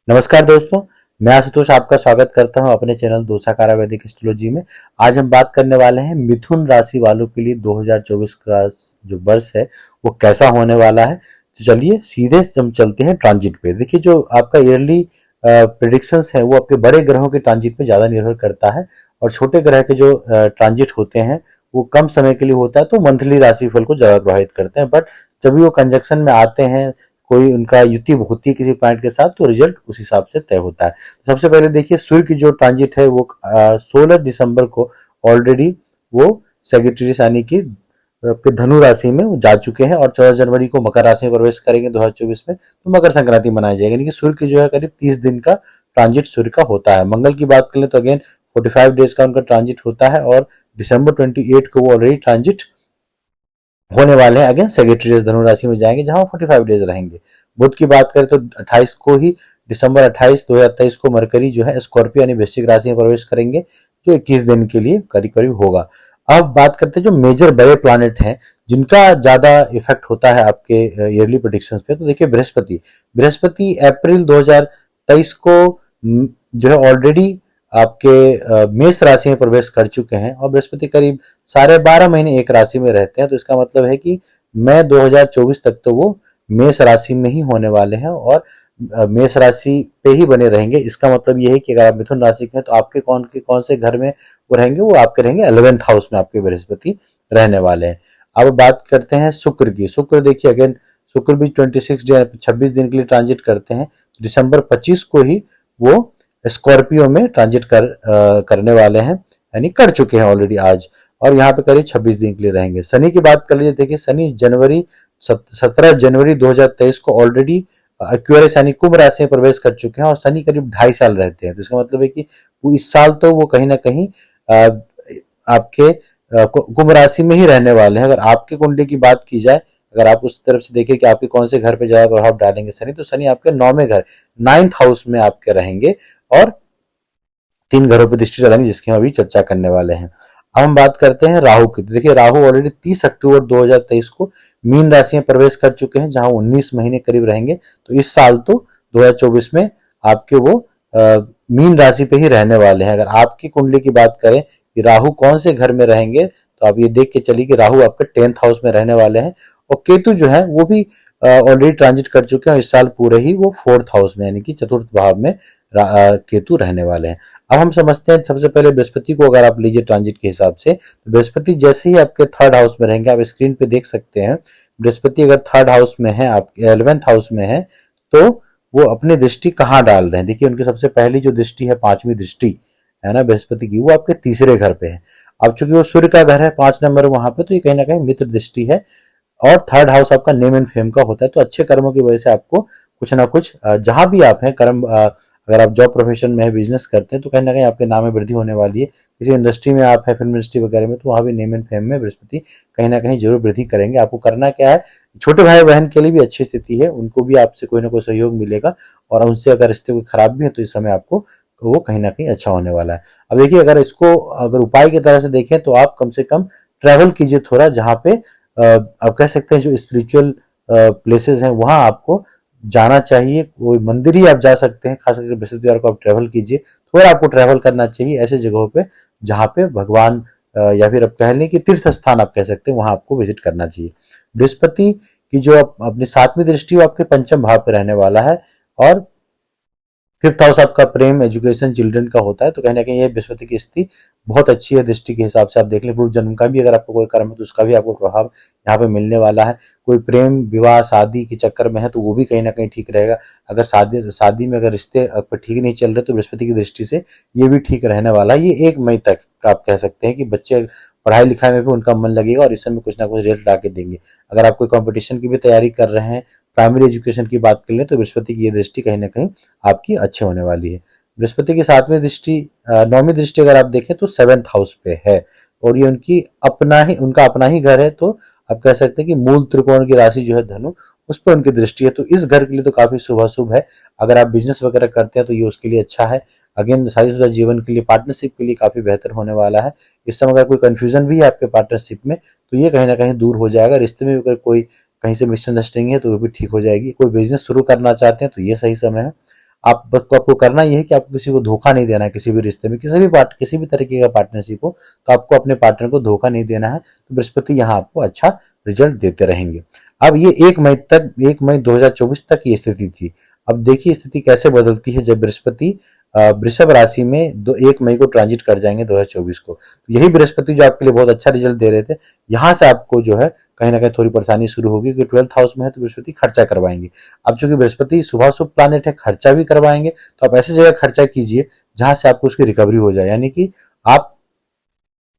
नमस्कार दोस्तों, मैं आशुतोष आपका स्वागत करता हूं अपने चैनल दोसाकारा वैदिक एस्ट्रोलॉजी में। आज हम बात करने वाले हैं मिथुन राशि वालों के लिए 2024 का जो वर्ष है वो कैसा होने वाला है। तो चलिए सीधे हम चलते हैं ट्रांजिट पे। देखिए, जो आपका ईयरली प्रिडिक्शंस है वो आपके बड़े ग्रहों के ट्रांजिट पे ज्यादा निर्भर करता है और छोटे ग्रह के जो ट्रांजिट होते हैं वो कम समय के लिए होता है, तो मंथली राशिफल को ज्यादा प्रभावित करते हैं। बट जब भी वो कंजक्शन में आते हैं, कोई उनका युति होती है किसी पॉइंट के साथ, तो रिजल्ट उस हिसाब से तय होता है। तो सबसे पहले देखिए, सूर्य की जो ट्रांजिट है वो 16 दिसंबर को ऑलरेडी वो सेगिटेरियस यानी कि आपके धनु राशि में वो जा चुके हैं और 14 जनवरी को मकर राशि में प्रवेश करेंगे 2024 में। तो मकर संक्रांति मनाई जाएगी, यानी कि सूर्य की जो है करीब 30 दिन का ट्रांजिट सूर्य का होता है। मंगल की बात करें तो अगेन 45 डेज का उनका ट्रांजिट होता है और दिसंबर 28 को वो ऑलरेडी ट्रांजिट होने वाले हैं। अगेन सेगिटेरियस धनु राशि में जाएंगे जहां 45 डेज रहेंगे। बुध की बात करें तो 28 को ही दिसंबर 28 2023 को मरकरी जो है स्कॉर्पियो यानी वृश्चिक राशि में प्रवेश करेंगे, जो 21 दिन के लिए करीब करीब होगा। अब बात करते हैं जो मेजर बड़े प्लैनेट हैं जिनका ज्यादा इफेक्ट होता है आपके ईयरली प्रेडिक्शंस पे। तो देखिए, बृहस्पति अप्रैल 2023 को जो है ऑलरेडी आपके मेष राशि में प्रवेश कर चुके हैं और बृहस्पति करीब 12.5 महीने एक राशि में रहते हैं। तो इसका मतलब है कि मई 2024 तक तो वो मेष राशि में ही होने वाले हैं और मेष राशि पे ही बने रहेंगे। इसका मतलब ये है कि अगर आप मिथुन राशि के हैं तो आपके कौन से घर में वो रहेंगे, वो आपके रहेंगे 11th हाउस में आपके बृहस्पति रहने वाले हैं। अब बात करते हैं शुक्र की। शुक्र देखिए, अगेन शुक्र भी 26 दिन के लिए ट्रांजिट करते हैं। दिसंबर 25 को ही वो स्कॉर्पियो में ट्रांजिट करने वाले हैं, यानी कर चुके हैं ऑलरेडी आज, और यहाँ पे करीब 26 दिन के लिए रहेंगे। शनि की बात कर लीजिए, देखिए शनि 17 जनवरी 2023 को ऑलरेडी एक्वेरियस यानी कुंभ राशि में प्रवेश कर चुके हैं और शनि करीब 2.5 साल रहते हैं। तो इसका मतलब है कि वो इस साल तो वो कहीं ना कहीं आपके कुंभ राशि में ही रहने वाले हैं। अगर आपके कुंडली की बात की जाए, अगर आप उस तरफ से देखें कि आपके कौन से घर पे ज्यादा प्रभाव डालेंगे शनि, तो शनि आपके 9वें घर 9th हाउस में आपके रहेंगे और 3 घरों पर दृष्टि डालेंगे, जिसकी हम अभी चर्चा करने वाले हैं। अब हम बात करते हैं राहु की। तो देखिए, राहु ऑलरेडी 30 अक्टूबर 2023 को मीन राशि में प्रवेश कर चुके हैं जहां 19 महीने करीब रहेंगे। तो इस साल तो 2024 में आपके वो मीन राशि पे ही रहने वाले हैं। अगर आपकी कुंडली की बात करें कि राहु कौन से घर में रहेंगे, तो आप ये देख के चलिए कि राहु आपके 10th हाउस में रहने वाले हैं और केतु जो है वो भी ऑलरेडी ट्रांजिट कर चुके हैं। इस साल पूरे ही वो 4th हाउस में यानी कि चतुर्थ भाव में केतु रहने वाले हैं। अब हम समझते हैं, सबसे पहले बृहस्पति को अगर आप लीजिए ट्रांजिट के हिसाब से, तो बृहस्पति जैसे ही आपके 3rd हाउस में रहेंगे, आप स्क्रीन पे देख सकते हैं, बृहस्पति अगर 3rd हाउस में है, आपके 11th हाउस में है, तो वो अपनी दृष्टि कहाँ डाल रहे हैं। देखिए, उनकी सबसे पहली जो दृष्टि है, 5वीं दृष्टि है ना बृहस्पति की, वो आपके तीसरे घर पे है। अब चूंकि वो सूर्य का घर है 5 नंबर वहां पे, तो ये कहीं ना कहीं मित्र दृष्टि है और 3rd हाउस आपका नेम एंड फेम का होता है। तो अच्छे कर्मों की वजह से आपको कुछ ना कुछ जहां भी आप हैं कर्म, अगर आप जॉब प्रोफेशन में है, बिजनेस करते हैं, तो कहीं ना कहीं आपके नाम में वृद्धि होने वाली है। किसी इंडस्ट्री में आप है, फिल्म इंडस्ट्री वगैरह में, तो वहां भी नेम एंड फेम में बृहस्पति कहीं ना कहीं जरूर वृद्धि करेंगे। आपको करना क्या है, छोटे भाई बहन के लिए भी अच्छी स्थिति है, उनको भी आपसे कोई ना कोई सहयोग मिलेगा और उनसे अगर रिश्ते कोई खराब भी है तो इस समय आपको वो कहीं ना कहीं अच्छा होने वाला है। अब देखिए, अगर उपाय की तरह से देखें तो आप कम से कम ट्रैवल कीजिए थोड़ा, जहाँ पे आप कह सकते हैं जो स्पिरिचुअल प्लेसेस हैं वहां आपको जाना चाहिए। कोई मंदिर ही आप जा सकते हैं, खास करके बृहस्पतिवार को आप ट्रैवल कीजिए, थोड़ा आपको ट्रैवल करना चाहिए ऐसे जगहों पे जहाँ पे भगवान या फिर आप कह लें कि तीर्थ स्थान आप कह सकते हैं, वहां आपको विजिट करना चाहिए। बृहस्पति की जो अपनी 7वीं दृष्टि आपके पंचम भाव पे रहने वाला है और 5th हाउस आपका प्रेम, एजुकेशन, चिल्ड्रन का होता है। तो कहीं ना कहीं ये बृहस्पति की स्थिति बहुत अच्छी है दृष्टि के हिसाब से। आप देख लें, पूर्व जन्म का भी अगर आपको कोई कर्म है तो उसका भी आपको प्रभाव यहाँ पे मिलने वाला है। कोई प्रेम विवाह शादी के चक्कर में है तो वो भी कहीं ना कहीं ठीक रहेगा। अगर शादी में अगर रिश्ते आपको ठीक नहीं चल रहे तो बृहस्पति की दृष्टि से ये भी ठीक रहने वाला है। ये 1 मई तक का आप कह सकते हैं कि बच्चे पढ़ाई लिखाई में भी उनका मन लगेगा और इस समय कुछ ना कुछ रिजल्ट ला के देंगे। अगर आप कोई कंपटीशन की भी तैयारी कर रहे हैं, प्राइमरी एजुकेशन की बात कर लें, तो बृहस्पति की ये दृष्टि कहीं ना कहीं आपकी अच्छी होने वाली है। बृहस्पति की 7वीं दृष्टि 9वीं दृष्टि अगर आप देखें तो 7th हाउस पे है और ये उनका अपना ही घर है। तो आप कह सकते हैं कि मूल त्रिकोण की राशि जो है धनु, उस पर उनकी दृष्टि है। तो इस घर के लिए तो काफी शुभ है। अगर आप बिजनेस वगैरह करते हैं तो ये उसके लिए अच्छा है। अगेन शादीशुदा जीवन के लिए, पार्टनरशिप के लिए काफी बेहतर होने वाला है। इस समय अगर कोई कंफ्यूजन भी है आपके पार्टनरशिप में तो ये कहीं ना कहीं दूर हो जाएगा। रिश्ते में अगर कोई कहीं से मिसअंडरस्टैंडिंग है तो वो भी ठीक हो जाएगी। कोई बिजनेस शुरू करना चाहते हैं तो ये सही समय है। आपको करना यह है कि आपको किसी को धोखा नहीं देना है, किसी भी रिश्ते में, किसी भी तरीके का पार्टनरशिप हो तो आपको अपने पार्टनर को धोखा नहीं देना है। तो बृहस्पति यहाँ आपको अच्छा रिजल्ट देते रहेंगे। अब ये 1 मई 2024 तक ये स्थिति थी। अब देखिए स्थिति कैसे बदलती है जब बृहस्पति वृषभ राशि में 1 मई को ट्रांजिट कर जाएंगे 2024 को। तो यही बृहस्पति जो आपके लिए बहुत अच्छा रिजल्ट दे रहे थे, यहाँ से आपको जो है कहीं ना कहीं थोड़ी परेशानी शुरू होगी, क्योंकि 12th हाउस में है तो बृहस्पति खर्चा करवाएंगे। अब चूंकि बृहस्पति शुभाशुभ प्लानेट है, खर्चा भी करवाएंगे, तो आप ऐसी जगह खर्चा कीजिए जहां से आपको उसकी रिकवरी हो जाए। यानी कि आप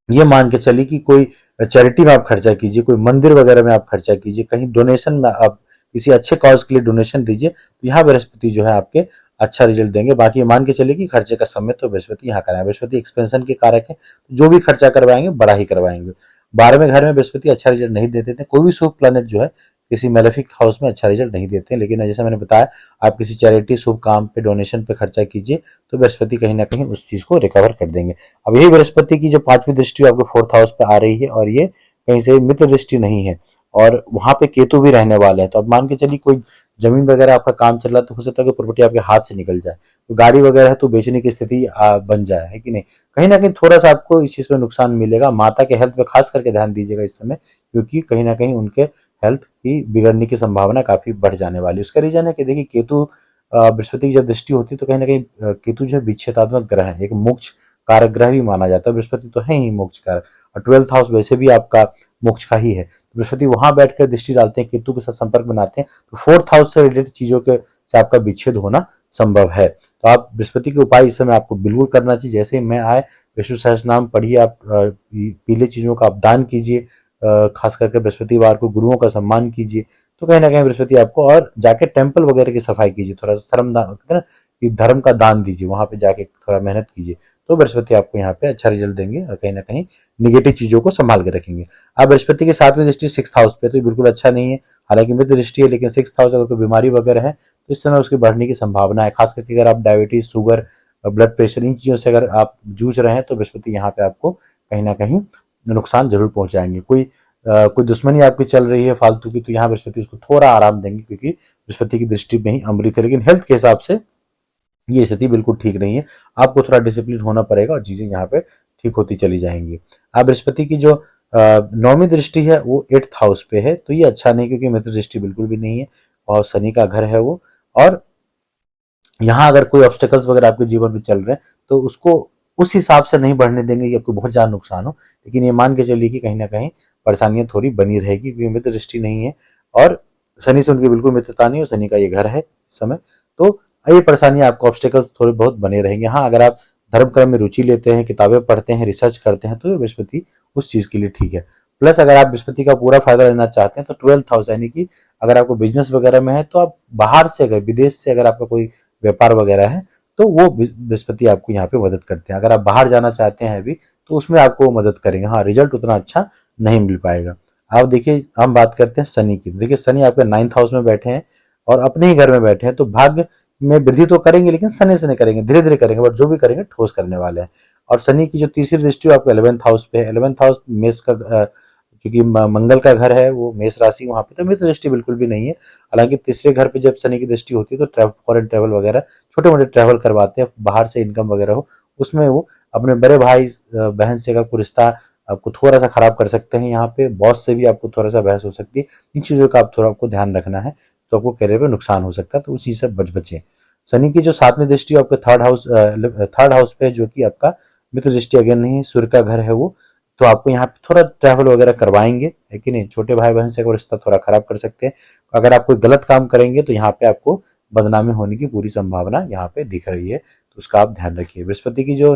ये मान के चलिए कि कोई चैरिटी में आप खर्चा कीजिए, कोई मंदिर वगैरह में आप खर्चा कीजिए, कहीं डोनेशन में आप किसी अच्छे कॉज के लिए डोनेशन दीजिए, तो यहाँ बृहस्पति जो है आपके अच्छा रिजल्ट देंगे। बाकी मान के चलिए कि खर्चे का समय तो बृहस्पति यहाँ कराएं। बृहस्पति एक्सपेंशन के कारक है, जो भी खर्चा करवाएंगे बड़ा ही करवाएंगे। 12वें घर में बृहस्पति अच्छा रिजल्ट नहीं देते थे। कोई भी शुभ प्लैनेट जो है किसी मेलेफिक हाउस में अच्छा रिजल्ट नहीं देते हैं, लेकिन जैसे मैंने बताया आप किसी चैरिटी शुभ काम पे डोनेशन पे खर्चा कीजिए तो बृहस्पति कहीं ना कहीं उस चीज को रिकवर कर देंगे। अब यही बृहस्पति की जो 5वीं दृष्टि आपके 4th हाउस पे आ रही है, और ये कहीं से मित्र दृष्टि नहीं है, और वहां पे केतु भी रहने वाले हैं। तो अब मान के चलिए कोई जमीन वगैरह आपका काम चल रहा है तो हो सकता है कि प्रॉपर्टी आपके हाथ से निकल जाए, तो गाड़ी वगैरह है तो बेचने की स्थिति बन जाए, है कि नहीं। कहीं ना कहीं थोड़ा सा आपको इस चीज में नुकसान मिलेगा। माता के हेल्थ पे खास करके ध्यान दीजिएगा इस समय, क्योंकि कहीं ना कहीं उनके हेल्थ की बिगड़ने की संभावना काफी बढ़ जाने वाली है। उसका रीजन है कि देखिए केतु बृहस्पति की जब दृष्टि होती है तो कहीं ना कहीं केतु जो है विच्छेदात्मक ग्रह है, एक मोक्ष कारक ग्रह भी माना जाता है। बृहस्पति तो है ही मोक्ष कारक, और 12th हाउस वैसे भी आपका मोक्ष का ही है। तो बृहस्पति वहां बैठकर दृष्टि डालते हैं, केतु के साथ संपर्क बनाते हैं, तो 4th हाउस से रिलेटेड चीजों के से आपका विच्छेद होना संभव है। तो आप बृहस्पति के उपाय इस समय आपको बिल्कुल करना चाहिए। जैसे मैं आए विष्णु सहस्त्रनाम पढ़िए, आप पीले चीजों का आप दान कीजिए, खास करके बृहस्पतिवार को गुरुओं का सम्मान कीजिए, तो कहीं ना कहीं बृहस्पति आपको, और जाके टेम्पल वगैरह की सफाई कीजिए, थोड़ा सा श्रम दान कहते हैं ना कि धर्म का दान दीजिए, वहां पे जाके थोड़ा मेहनत कीजिए, तो बृहस्पति आपको यहाँ पे अच्छा रिजल्ट देंगे और कहीं ना कहीं निगेटिव चीजों को संभाल के रखेंगे। अब बृहस्पति के 7वीं दृष्टि 6th हाउस पे, तो बिल्कुल अच्छा नहीं है। हालांकि मित्र दृष्टि है, लेकिन 6th हाउस अगर कोई बीमारी वगैरह है तो इस समय उसकी बढ़ने की संभावना है। खास करके अगर आप डायबिटीज, शुगर, ब्लड प्रेशर, इन चीजों से अगर आप जूझ रहे हैं तो बृहस्पति यहाँ पे आपको कहीं ना कहीं नुकसान जरूर पहुंचाएंगे। कोई दुश्मनी आपकी चल रही है फालतू की, तो यहाँ बृहस्पति उसको थोड़ा आराम देंगे, क्योंकि बृहस्पति की दृष्टि में ही अमृत है। लेकिन हेल्थ के हिसाब से ये स्थिति बिल्कुल ठीक नहीं है, आपको थोड़ा डिसिप्लिन होना पड़ेगा और चीजें यहाँ पे ठीक होती चली जाएंगी। अब बृहस्पति की जो 9वीं दृष्टि है वो 8th हाउस पे है, तो ये अच्छा नहीं, क्योंकि मित्र दृष्टि बिल्कुल भी नहीं है और शनि का घर है वो। और यहाँ अगर कोई ऑब्स्टेकल्स वगैरह आपके जीवन में चल रहे हैं तो उसको उस हिसाब से नहीं बढ़ने देंगे कि आपको बहुत ज्यादा नुकसान हो, लेकिन ये मान के चलिए कि कहीं ना कहीं परेशानियां थोड़ी बनी रहेगी, क्योंकि मित्र दृष्टि नहीं है और शनि से उनकी बिल्कुल मित्रता नहीं है, शनि का ये घर है इस समय। तो ये परेशानियां आपको, ऑब्स्टेकल्स थोड़े बहुत बने रहेंगे। हाँ, अगर आप धर्म कर्म में रुचि लेते हैं, किताबें पढ़ते हैं, रिसर्च करते हैं, तो ये बृहस्पति उस चीज के लिए ठीक है। प्लस अगर आप बृहस्पति का पूरा फायदा लेना चाहते हैं तो 12th हाउस, यानी कि अगर आपको बिजनेस वगैरह में है तो आप बाहर से, अगर विदेश से अगर आपका कोई व्यापार वगैरह है तो वो बृहस्पति आपको यहाँ पे मदद करते हैं। अगर आप बाहर जाना चाहते हैं अभी तो उसमें आपको मदद करेंगे। हाँ, रिजल्ट उतना अच्छा नहीं मिल पाएगा। आप देखिए, हम बात करते हैं शनि की। देखिए शनि आपके 9th हाउस में बैठे हैं और अपने ही घर में बैठे हैं, तो भाग्य में वृद्धि तो करेंगे, लेकिन शनि से नहीं करेंगे, धीरे धीरे करेंगे, बट जो भी करेंगे ठोस करने वाले हैं। और शनि की जो तीसरी दृष्टि आपको 11th हाउस पे है। 11th हाउस मेष का, क्योंकि मंगल का घर है वो मेष राशि, वहां पे तो मित्र दृष्टि बिल्कुल भी नहीं है। हालांकि तीसरे घर पे जब शनि की दृष्टि होती है तो फॉरेन ट्रेवल वगैरह, छोटे मोटे ट्रेवल करवाते हैं, बाहर से इनकम वगैरह हो, उसमें वो अपने बड़े भाई बहन से अगर कोई रिश्ता आपको थोड़ा सा खराब कर सकते हैं। यहाँ पे बॉस से भी आपको थोड़ा सा बहस हो सकती है। इन चीजों का आप थोड़ा आपको ध्यान रखना है, तो आपको करियर पे नुकसान हो सकता है, तो उस चीज से बचें। शनि की जो 7वीं दृष्टि आपके 3rd हाउस पे है, जो कि आपका मित्र दृष्टि अगेन नहीं, सूर्य का घर है वो, तो आपको यहाँ पे थोड़ा ट्रैवल वगैरह करवाएंगे, है कि नहीं। छोटे भाई बहन से अगर रिश्ता थोड़ा खराब कर सकते हैं। अगर आप कोई गलत काम करेंगे तो यहाँ पे आपको बदनामी होने की पूरी संभावना यहाँ पे दिख रही है, तो उसका आप ध्यान रखिए। बृहस्पति की जो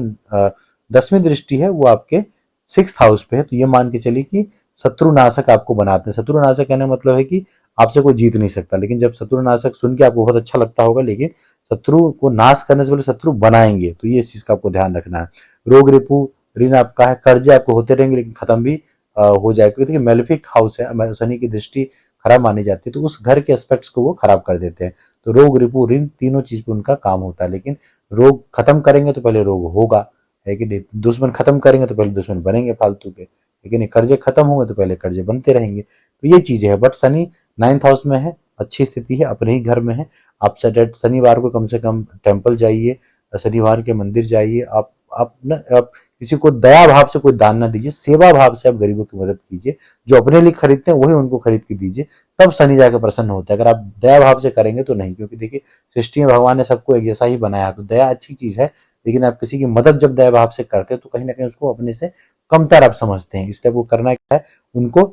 10वीं दृष्टि है वो आपके 6th हाउस पे है, तो ये मान के चलिए कि शत्रुनाशक आपको बनाते हैं। शत्रुनाशक कहने का मतलब है कि आपसे कोई जीत नहीं सकता, लेकिन जब शत्रुनाशक सुन के आपको बहुत अच्छा लगता होगा, लेकिन शत्रु को नाश करने से पहले शत्रु बनाएंगे, तो ये इस चीज का आपको ध्यान रखना है। रोग रिपु ऋण आपका है, कर्जे आपको होते रहेंगे, लेकिन खत्म भी हो जाएगा, क्योंकि देखिए मेलेफिक हाउस है, शनि की दृष्टि खराब मानी जाती है, तो उस घर के एस्पेक्ट्स को वो खराब कर देते हैं। तो रोग रिपु ऋण तीनों चीज पे उनका काम होता है, लेकिन रोग खत्म करेंगे तो पहले रोग होगा, है कि नहीं। दुश्मन खत्म करेंगे तो पहले दुश्मन बनेंगे फालतू के, लेकिन कर्जे खत्म होंगे तो पहले कर्जे बनते रहेंगे। तो ये चीजें है। बट शनि 9th हाउस में है, अच्छी स्थिति है, अपने ही घर में है। आप सैटरडे शनिवार को कम से कम टेम्पल जाइए, शनिवार के मंदिर जाइए। आप किसी को दया भाव से कोई दान ना दीजिए, सेवा भाव से आप गरीबों की मदद कीजिए। जो अपने लिए खरीदते हैं वही उनको खरीद के दीजिए, तब शनि जाकर प्रसन्न होता है। अगर आप दया भाव से करेंगे तो नहीं, क्योंकि देखिए सृष्टि में भगवान ने सबको एक जैसा ही बनाया, तो दया अच्छी चीज है, लेकिन आप किसी की मदद जब दया भाव से करते हैं तो कहीं ना कहीं उसको अपने से कमतर आप समझते हैं। इसलिए वो करना क्या है, उनको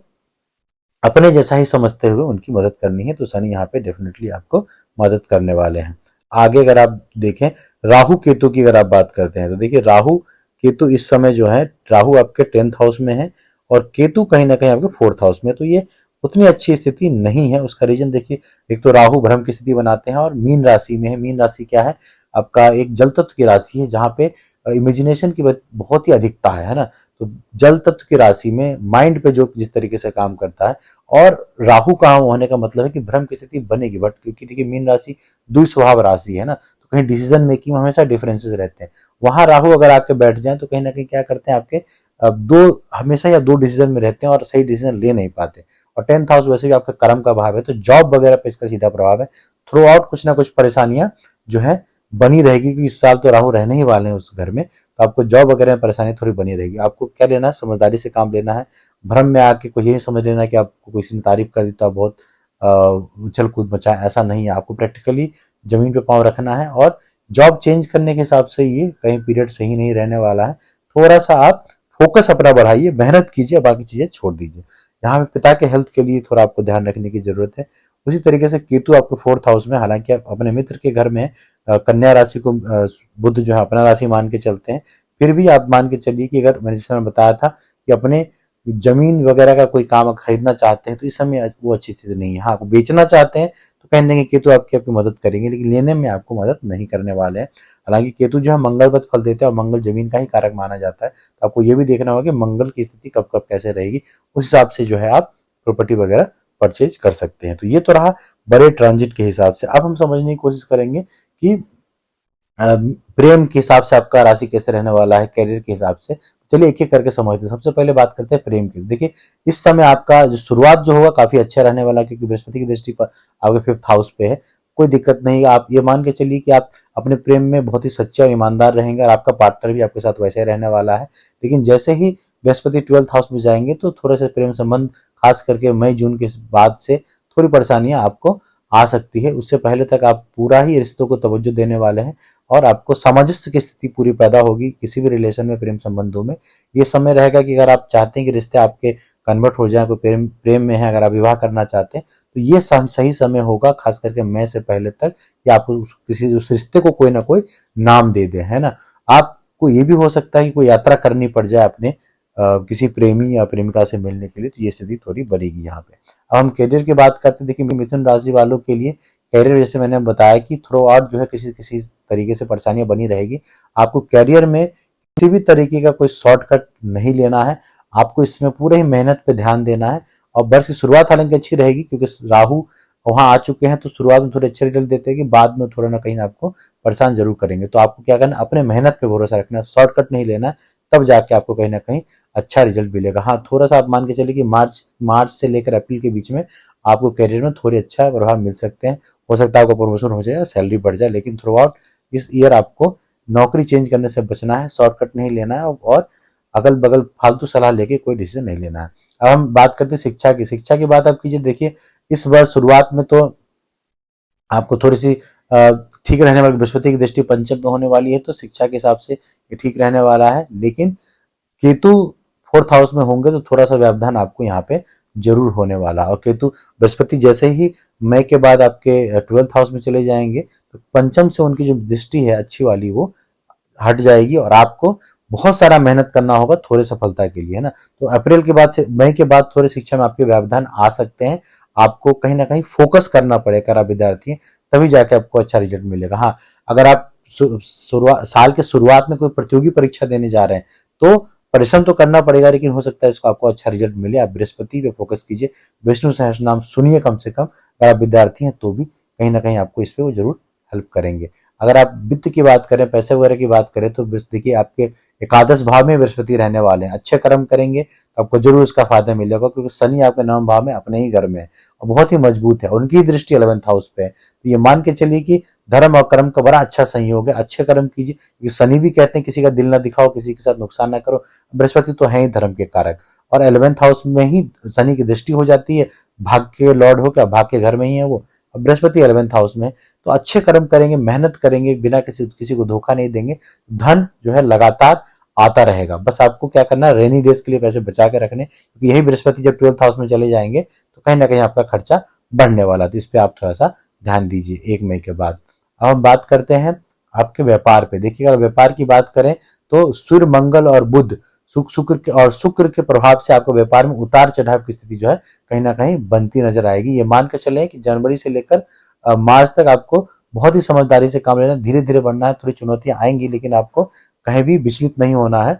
अपने जैसा ही समझते हुए उनकी मदद करनी है। तो शनि यहाँ पे डेफिनेटली आपको मदद करने वाले हैं। आगे अगर आप देखें राहु केतु की, अगर आप बात करते हैं तो देखिए राहु केतु इस समय जो है, राहु आपके 10th हाउस में है और केतु कहीं ना कहीं आपके 4th हाउस में। तो ये उतनी अच्छी स्थिति नहीं है। उसका रीजन देखिए, एक तो राहु भ्रम की स्थिति बनाते हैं और मीन राशि में है। मीन राशि क्या है, आपका एक जल तत्व की राशि है, जहां पे इमेजिनेशन की बहुत ही अधिकता है ना। तो जल तत्व की राशि में माइंड पे जो जिस तरीके से काम करता है, और राहु का होने का मतलब है कि भ्रम की स्थिति बनेगी। बट क्योंकि देखिए मीन राशि द्विस्वभाव राशि है ना, तो कहीं डिसीजन मेकिंग में हमेशा डिफरेंसेस रहते हैं। वहां राहु अगर आके बैठ जाए तो कहीं ना कहीं क्या करते हैं, आपके दो हमेशा या दो डिसीजन में रहते हैं और सही डिसीजन ले नहीं पाते। और 10th हाउस वैसे भी आपका कर्म का भाव है, तो जॉब वगैरह पे इसका सीधा प्रभाव है। थ्रू आउट कुछ ना कुछ परेशानियां जो है बनी रहेगी, क्योंकि इस साल तो राहु रहने ही वाले हैं उस घर में। तो आपको जॉब वगैरह में परेशानी थोड़ी बनी रहेगी। आपको क्या लेना है, समझदारी से काम लेना है। भ्रम में आके कोई ये समझ लेना कि आपको किसी ने तारीफ कर दी तो आप बहुत उछल कूद मचा, ऐसा नहीं है। आपको प्रैक्टिकली जमीन पे पांव रखना है। और जॉब चेंज करने के हिसाब से ये कहीं पीरियड सही नहीं रहने वाला है। थोड़ा सा आप फोकस अपना बढ़ाइए, मेहनत कीजिए, बाकी चीजें छोड़ दीजिए। यहाँ पे पिता के हेल्थ के लिए थोड़ा आपको ध्यान रखने की जरूरत है। उसी तरीके से केतु आपके 4th हाउस में, हालांकि आप अपने मित्र के घर में कन्या राशि को बुध जो है अपना राशि मान के चलते हैं, फिर भी आप मान के चलिए कि अगर मैंने जिस समय बताया था कि अपने जमीन वगैरह का कोई काम खरीदना चाहते हैं तो इस समय वो अच्छी स्थिति नहीं है। हाँ, आपको बेचना चाहते हैं तो कहीं ना कहीं केतु आपकी आपकी मदद करेंगे, लेकिन लेने में आपको मदद नहीं करने वाले हैं। हालांकि केतु जो है मंगलवत फल देते हैं और मंगल जमीन का ही कारक माना जाता है। तो आपको ये भी देखना होगा कि मंगल की स्थिति कब कब कैसे रहेगी, उस हिसाब से जो है आप प्रॉपर्टी वगैरह परचेज कर सकते हैं। तो ये तो रहा बड़े ट्रांजिट के हिसाब से। अब हम समझने की कोशिश करेंगे कि प्रेम के हिसाब से आपका राशि कैसे रहने वाला है, करियर के हिसाब से। चलिए एक एक करके समझते हैं। सबसे पहले बात करते हैं प्रेम की। देखिए इस समय आपका जो शुरुआत जो होगा काफी अच्छा रहने वाला है, क्योंकि बृहस्पति की दृष्टि पर आपके 5th हाउस पे है। कोई दिक्कत नहीं है। आप ये मान के चलिए कि आप अपने प्रेम में बहुत ही सच्चे और ईमानदार रहेंगे, और आपका पार्टनर भी आपके साथ वैसे ही रहने वाला है। लेकिन जैसे ही बृहस्पति 12th हाउस में जाएंगे तो थोड़े से प्रेम संबंध, खास करके मई जून के बाद से थोड़ी परेशानियां आपको आ सकती है। उससे पहले तक आप पूरा ही रिश्तों को तवज्जो देने वाले हैं, और आपको सामंजस्य की स्थिति पूरी पैदा होगी किसी भी रिलेशन में, प्रेम संबंधों में। ये समय रहेगा कि अगर आप चाहते हैं कि रिश्ते आपके कन्वर्ट हो जाए, कोई प्रेम में है, अगर आप विवाह करना चाहते हैं तो ये सही समय होगा, खास करके मई से पहले तक, कि आप किसी उस रिश्ते को कोई ना कोई नाम दे दें, है ना। आपको ये भी हो सकता है कि कोई यात्रा करनी पड़ जाए अपने किसी प्रेमी या प्रेमिका से मिलने के लिए, तो ये स्थिति थोड़ी बढ़ेगी यहाँ पे। अब हम करियर की बात करते हैं। देखिए मिथुन राशि वालों के लिए करियर, जैसे मैंने बताया कि थ्रू आउट जो है किसी किसी तरीके से परेशानियां बनी रहेगी। आपको करियर में किसी भी तरीके का कोई शॉर्टकट नहीं लेना है। आपको इसमें पूरे ही मेहनत पे ध्यान देना है। और वर्ष की शुरुआत हालांकि अच्छी रहेगी, क्योंकि राहु वहां आ चुके हैं, तो शुरुआत में थोड़े अच्छे रिजल्ट देते हैं कि बाद में थोड़ा ना कहीं आपको परेशान जरूर करेंगे। तो आपको क्या करना है, अपने मेहनत पे भरोसा रखना है, शॉर्टकट नहीं लेना है, तब जाके आपको कहीं ना कहीं अच्छा रिजल्ट मिलेगा। हाँ, थोड़ा सा आप मान के चलिए कि मार्च से लेकर अप्रैल के बीच में आपको करियर में थोड़ी अच्छा प्रभाव मिल सकते हैं। हो सकता है आपका प्रमोशन हो जाए, सैलरी बढ़ जाए, लेकिन थ्रू आउट इस ईयर आपको नौकरी चेंज करने से बचना है, शॉर्टकट नहीं लेना है, और अगल बगल फालतू सलाह लेके कोई डिसीजन नहीं लेना है। अब हम बात करते हैं शिक्षा की। शिक्षा की बात आप कीजिए। देखिए इस वर्ष शुरुआत में तो आपको थोड़ी सी ठीक रहने वाली, बृहस्पति की दृष्टि पंचम में होने वाली है, तो शिक्षा के हिसाब से ये ठीक रहने वाला है। लेकिन केतु 4th हाउस में होंगे तो थोड़ा सा व्यवधान आपको यहाँ पे जरूर होने वाला। और केतु बृहस्पति जैसे ही मई के बाद आपके 12th हाउस में चले जाएंगे तो पंचम से उनकी जो दृष्टि है अच्छी वाली वो हट जाएगी, और आपको बहुत सारा मेहनत करना होगा थोड़े सफलता के लिए, है ना। तो अप्रैल के बाद से मई के बाद थोड़े शिक्षा में आपके व्यवधान आ सकते हैं। आपको कहीं ना कहीं फोकस करना पड़ेगा, अगर आप विद्यार्थी हैं, तभी जाके आपको अच्छा रिजल्ट मिलेगा। हाँ, अगर आप साल के शुरुआत में कोई प्रतियोगी परीक्षा देने जा रहे हैं तो परिश्रम तो करना पड़ेगा, लेकिन हो सकता है इसको आपको अच्छा रिजल्ट मिले। आप बृहस्पति पे फोकस कीजिए, विष्णु सहस्त्र नाम सुनिए कम से कम। अगर आप विद्यार्थी हैं तो भी कहीं ना कहीं आपको इस पे वो जरूर हेल्प करेंगे। अगर आप वित्त की बात करें, पैसे वगैरह की बात करें, तो देखिए आपके एकादश भाव में बृहस्पति रहने वाले हैं। अच्छे कर्म करेंगे तो आपको जरूर उसका फायदा मिलेगा, क्योंकि शनि आपके नवम भाव में अपने ही घर में है और बहुत ही मजबूत है, उनकी दृष्टि 11th हाउस पे है। तो ये मान के चलिए कि धर्म और कर्म का बड़ा अच्छा संयोग है। अच्छे कर्म कीजिए, क्योंकि शनि भी कहते हैं किसी का दिल ना दिखाओ, किसी के साथ नुकसान ना करो। बृहस्पति तो है ही धर्म के कारक, और 11th हाउस में ही शनि की दृष्टि हो जाती है। भाग के लॉर्ड हो क्या, भाग के घर में ही है वो, बृहस्पति 11th हाउस में। तो अच्छे कर्म करेंगे, मेहनत करेंगे, बिना किसी को धोखा नहीं देंगे, धन जो है लगातार आता रहेगा। बस आपको क्या करना है, रेनी डेज के लिए पैसे बचा के रखने, क्योंकि यही बृहस्पति जब 12th हाउस में चले जाएंगे तो कहीं ना कहीं आपका खर्चा बढ़ने वाला। तो इस पे आप थोड़ा सा ध्यान दीजिए 1 मई के बाद। अब हम बात करते हैं आपके व्यापार पे। देखिए, अगर व्यापार की बात करें तो सूर्य, मंगल और बुध, शुक्र के प्रभाव से आपको व्यापार में उतार चढ़ाव की स्थिति जो है कहीं ना कहीं बनती नजर आएगी। ये मान के चले कि जनवरी से लेकर मार्च तक आपको बहुत ही समझदारी से काम लेना, धीरे धीरे बढ़ना है। थोड़ी चुनौतियां आएंगी, लेकिन आपको कहीं भी विचलित नहीं होना है,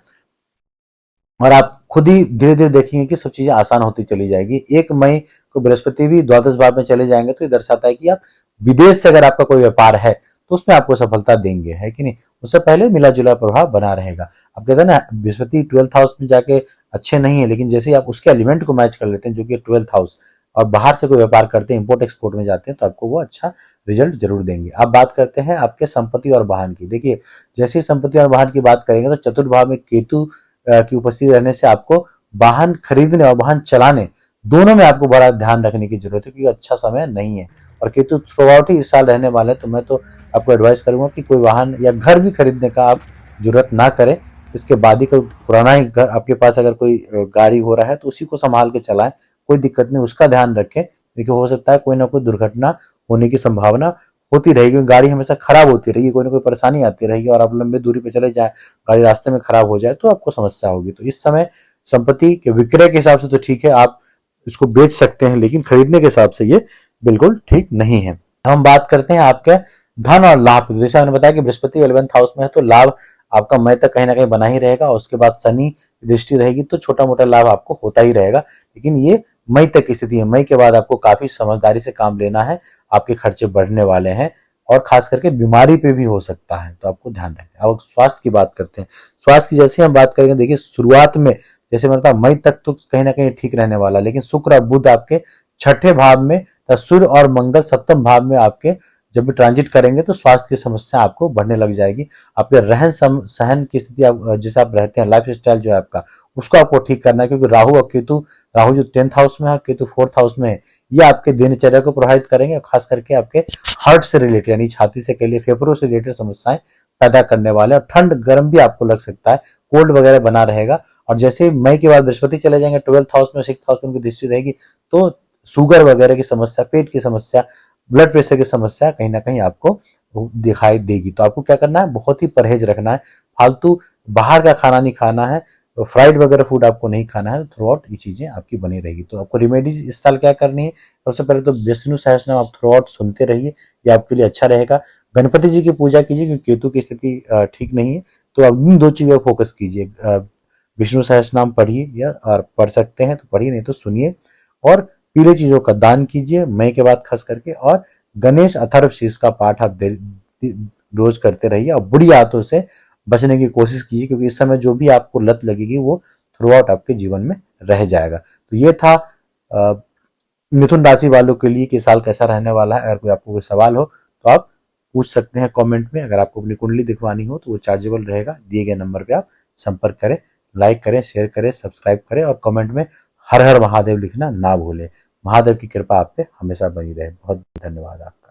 और आप खुद ही धीरे धीरे देखेंगे कि सब चीजें आसान होती चली जाएगी। 1 मई को बृहस्पति भी द्वादश भाव में चले जाएंगे, तो ये दर्शाता है कि आप विदेश से अगर आपका कोई व्यापार है तो उसमें आपको सफलता देंगे, है कि नहीं। उससे पहले मिला जुला प्रभाव बना रहेगा। अब कहते हैं ना, बृहस्पति 12th हाउस में जाके अच्छे नहीं है, लेकिन जैसे ही आप उसके एलिमेंट को मैच कर लेते हैं, जो कि 12th हाउस, और बाहर से कोई व्यापार करते हैं, इंपोर्ट एक्सपोर्ट में जाते हैं, तो आपको वो अच्छा रिजल्ट जरूर देंगे। अब बात करते हैं आपके संपत्ति और वाहन की। देखिए, जैसे ही संपत्ति और वाहन की बात करेंगे तो चतुर्थ भाव में केतु की उपस्थिति रहने से आपको वाहन खरीदने और वाहन चलाने दोनों में आपको बड़ा ध्यान रखने की जरूरत है, क्योंकि अच्छा समय नहीं है। और केतु थ्रू आउट ही इस साल रहने वाले हैं, तो मैं तो आपको एडवाइस करूंगा कि कोई वाहन या घर भी खरीदने का आप जरूरत ना करें। इसके बाद ही कोई पुराना ही घर आपके पास अगर कोई गाड़ी हो रहा है तो उसी को संभाल के चलाएं, कोई दिक्कत नहीं, उसका ध्यान रखें। देखिए, हो सकता है कोई ना कोई दुर्घटना होने की संभावना होती रहेगी, क्योंकि गाड़ी हमेशा खराब होती रहेगी, कोई ना कोई परेशानी आती रहेगी, और आप लंबे दूरी पे चले जाए, गाड़ी रास्ते में खराब हो जाए तो आपको समस्या होगी। तो इस समय संपत्ति के विक्रय के हिसाब से तो ठीक है, आप इसको बेच सकते हैं, लेकिन खरीदने के हिसाब से ये बिल्कुल ठीक नहीं है। हम बात करते हैं आपके धन और लाभ। जैसे मैंने बताया कि बृहस्पति 11th हाउस में है, तो लाभ आपका मई तक कहीं ना कहीं बना ही रहेगा, और उसके बाद शनि की दृष्टि रहेगी तो छोटा मोटा लाभ आपको होता ही रहेगा। लेकिन ये मई तक की स्थिति है, मई के बाद आपको काफी समझदारी से काम लेना है, आपके खर्चे बढ़ने वाले हैं, और खास करके बीमारी पे भी हो सकता है, तो आपको ध्यान रखें। अब स्वास्थ्य की बात करते हैं। स्वास्थ्य की जैसे हम बात करेंगे, देखिए शुरुआत में जैसे मैंने कहा मई तक तो कहीं ना कहीं ठीक रहने वाला, लेकिन शुक्र और बुध आपके छठे भाव में, सूर्य और मंगल सप्तम भाव में आपके जब भी ट्रांजिट करेंगे तो स्वास्थ्य की समस्या आपको बढ़ने लग जाएगी। आपके रहन सहन की स्थिति, आप जैसे आप रहते हैं, लाइफ स्टाइल जो है आपका, उसको आपको ठीक करना है, क्योंकि राहु और केतु, राहु जो 10th हाउस में है, केतु 4th हाउस में है, ये आपके दिनचर्या को प्रभावित करेंगे, खास करके आपके हार्ट से रिलेटेड यानी छाती से कह लिए फेफड़ों से रिलेटेड समस्याएं पैदा करने वाले, और ठंड गर्म भी आपको लग सकता है, कोल्ड वगैरह बना रहेगा। और जैसे मई के बाद बृहस्पति चले जाएंगे 12th हाउस में, 6th हाउस में उनकी दृष्टि रहेगी, तो शुगर वगैरह की समस्या, पेट की समस्या, ब्लड प्रेशर की समस्या कहीं ना कहीं आपको दिखाई देगी। तो आपको क्या करना है, बहुत ही परहेज रखना है, फालतू बाहर का खाना नहीं खाना है, तो फ्राइड वगैरह फूड आपको नहीं खाना है। थ्रू आउट ये चीजें आपकी बनी रहेगी। तो आपको रेमेडीज इस साल क्या करनी है, सबसे पहले तो विष्णु सहस्त्रनाम आप थ्रू आउट सुनते रहिए, ये आपके लिए अच्छा रहेगा। गणपति जी की पूजा कीजिए, क्योंकि केतु की स्थिति ठीक नहीं है, तो आप इन दो चीजों पर फोकस कीजिए। विष्णु सहस्त्रनाम पढ़िए, या और पढ़ सकते हैं तो पढ़िए, नहीं तो सुनिए, और पीले चीजों का दान कीजिए मई के बाद खास करके, और गणेश अथर्व शीर्ष का पाठ आप रोज करते रहिए, और बुरी आदतों से बचने की कोशिश कीजिए, क्योंकि इस समय जो भी आपको लत लगेगी वो थ्रू आउट आपके जीवन में रह जाएगा। तो ये था मिथुन राशि वालों के लिए कि साल कैसा रहने वाला है। अगर कोई आपको कोई सवाल हो तो आप पूछ सकते हैं कमेंट में। अगर आपको अपनी कुंडली दिखवानी हो तो वो चार्जेबल रहेगा, दिए गए नंबर पे आप संपर्क करें। लाइक करें, शेयर करें, सब्सक्राइब करें, और कमेंट में हर हर महादेव लिखना ना भूलें। महादेव की कृपा आप पे हमेशा बनी रहे। बहुत धन्यवाद आपका।